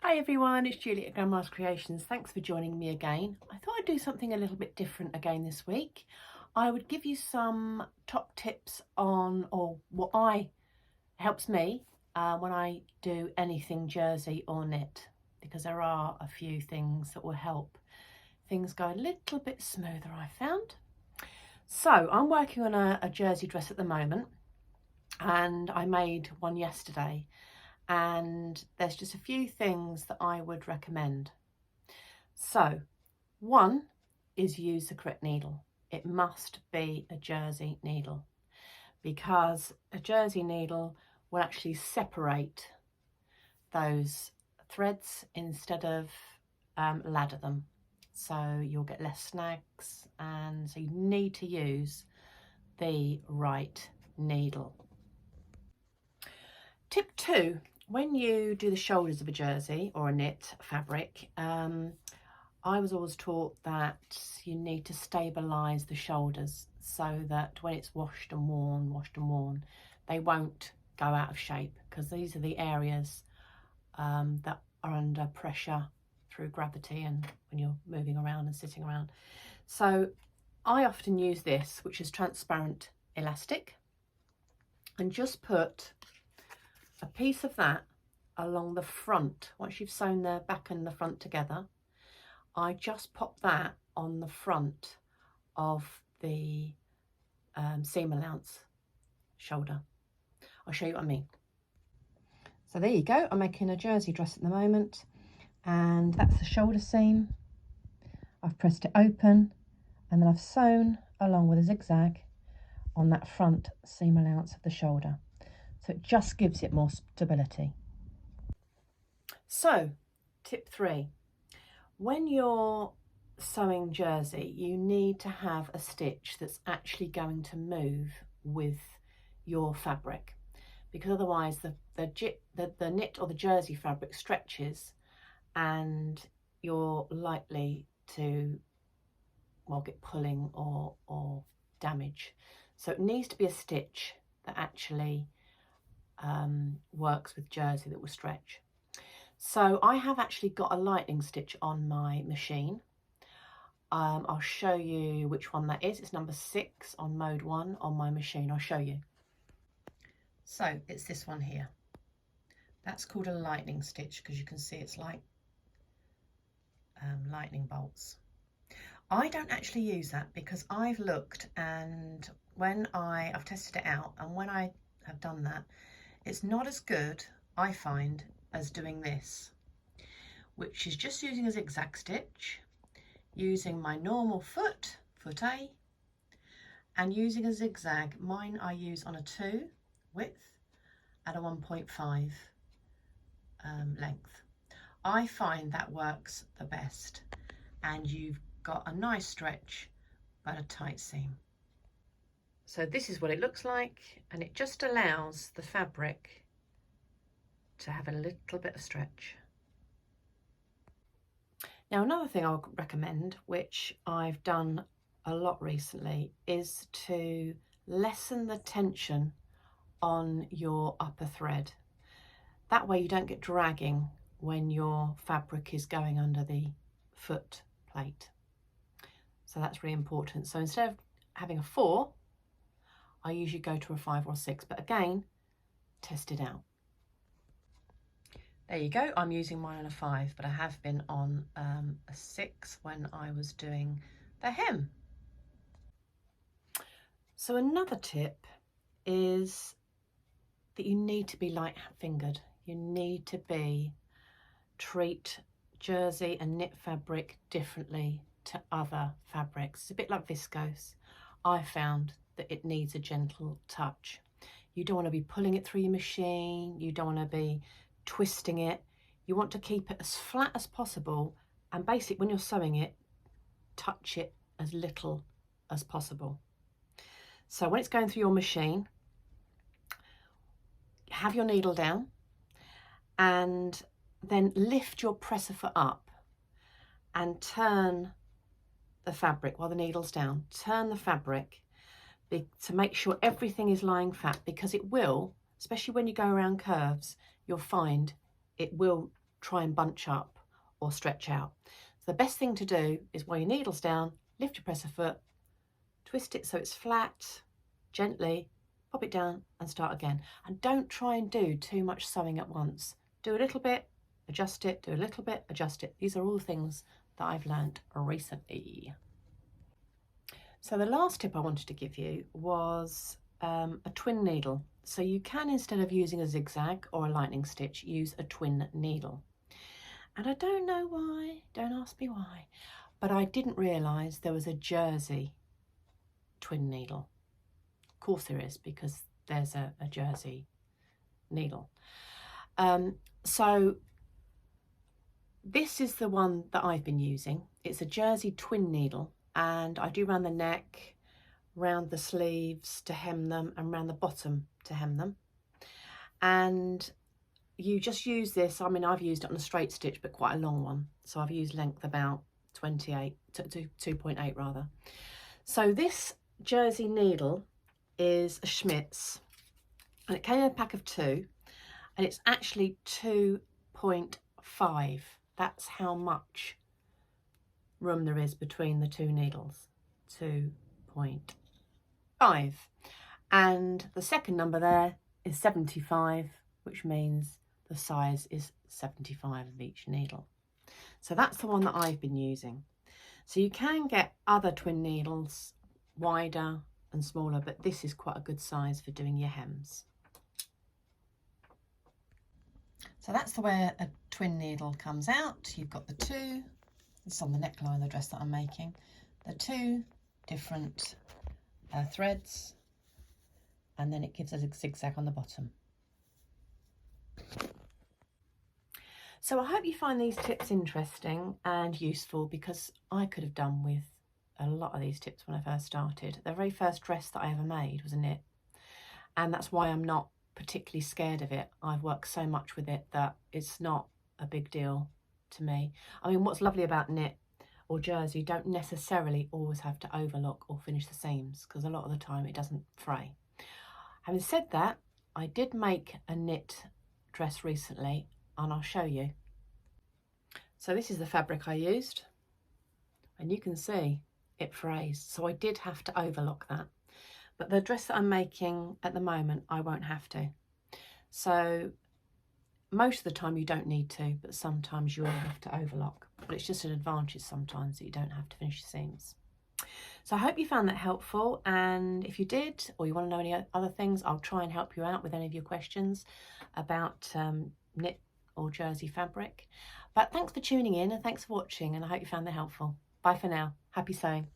Hi everyone, it's Julie at Grandma's Creations. Thanks for joining me again. I thought I'd do something a little bit different again this week. I would give you some top tips on, or what helps me when I do anything jersey or knit, because there are a few things that will help things go a little bit smoother, I found. So I'm working on a jersey dress at the moment, and I made one yesterday. And there's just a few things that I would recommend. So one is use the correct needle. It must be a jersey needle, because a jersey needle will actually separate those threads instead of ladder them. So you'll get less snags, and so you need to use the right needle. Tip 2. When you do the shoulders of a jersey or a knit fabric, I was always taught that you need to stabilise the shoulders so that when it's washed and worn, they won't go out of shape, because these are the areas that are under pressure through gravity and when you're moving around and sitting around. So I often use this, which is transparent elastic, and just put a piece of that along the front. Once you've sewn the back and the front together, I just pop that on the front of the seam allowance shoulder. I'll show you what I mean. So there you go. I'm making a jersey dress at the moment, and that's the shoulder seam. I've pressed it open, and then I've sewn along with a zigzag on that front seam allowance of the shoulder. So it just gives it more stability. So, tip 3. When you're sewing jersey, you need to have a stitch that's actually going to move with your fabric, because otherwise the knit or the jersey fabric stretches and you're likely to, well, get pulling or damage. So it needs to be a stitch that actually works with jersey, that will stretch. So I have actually got a lightning stitch on my machine. I'll show you which one that is. It's number 6 on mode 1 on my machine. I'll show you. So it's this one here. That's called a lightning stitch, because you can see it's like lightning bolts. I don't actually use that, because I've looked, and when I've tested it out, and when I have done that, it's not as good, I find, as doing this, which is just using a zigzag stitch, using my normal foot A, and using a zigzag. Mine I use on a 2 width and a 1.5 length. I find that works the best, and you've got a nice stretch but a tight seam. So this is what it looks like, and it just allows the fabric to have a little bit of stretch. Now, another thing I would recommend, which I've done a lot recently, is to lessen the tension on your upper thread. That way you don't get dragging when your fabric is going under the foot plate. So that's really important. So instead of having a 4, I usually go to a 5 or 6, but again, test it out. There you go. I'm using mine on a 5, but I have been on a 6 when I was doing the hem. So another tip is that you need to be light-fingered. You need to treat jersey and knit fabric differently to other fabrics. It's a bit like viscose. I found that it needs a gentle touch. You don't want to be pulling it through your machine. You don't want to be twisting it. You want to keep it as flat as possible, and basically when you're sewing it, touch it as little as possible. So when it's going through your machine, have your needle down and then lift your presser foot up and turn the fabric while the needle's down. Turn the fabric to make sure everything is lying flat, because it will, especially when you go around curves, you'll find it will try and bunch up or stretch out. So the best thing to do is while your needle's down, lift your presser foot, twist it so it's flat, gently, pop it down and start again. And don't try and do too much sewing at once. Do a little bit, adjust it, do a little bit, adjust it. These are all things that I've learned recently. So the last tip I wanted to give you was a twin needle. So you can, instead of using a zigzag or a lightning stitch, use a twin needle. And I don't know why, don't ask me why, but I didn't realise there was a jersey twin needle. Of course there is, because there's a jersey needle. So this is the one that I've been using. It's a jersey twin needle, and I do round the neck, round the sleeves to hem them, and round the bottom to hem them. And you just use this, I mean, I've used it on a straight stitch, but quite a long one. So I've used length about 2.8 rather. So this jersey needle is a Schmitz, and it came in a pack of 2, and it's actually 2.5. That's how much room there is between the 2 needles, 2.5. And the second number there is 75, which means the size is 75 of each needle. So that's the one that I've been using. So you can get other twin needles wider and smaller, but this is quite a good size for doing your hems. So that's the way a twin needle comes out. You've got the 2, it's on the neckline of the dress that I'm making, the 2 different threads, and then it gives us a zigzag on the bottom. So I hope you find these tips interesting and useful, because I could have done with a lot of these tips when I first started. The very first dress that I ever made was a knit, and that's why I'm not particularly scared of it. I've worked so much with it that it's not a big deal to me. I mean, what's lovely about knit or jersey, you don't necessarily always have to overlock or finish the seams, because a lot of the time it doesn't fray. Having said that, I did make a knit dress recently, and I'll show you. So this is the fabric I used, and you can see it frays, so I did have to overlock that. But the dress that I'm making at the moment, I won't have to. So most of the time you don't need to, but sometimes you will have to overlock. But it's just an advantage sometimes that you don't have to finish the seams. So I hope you found that helpful, and if you did, or you want to know any other things, I'll try and help you out with any of your questions about knit or jersey fabric. But thanks for tuning in, and thanks for watching, and I hope you found that helpful. Bye for now. Happy sewing.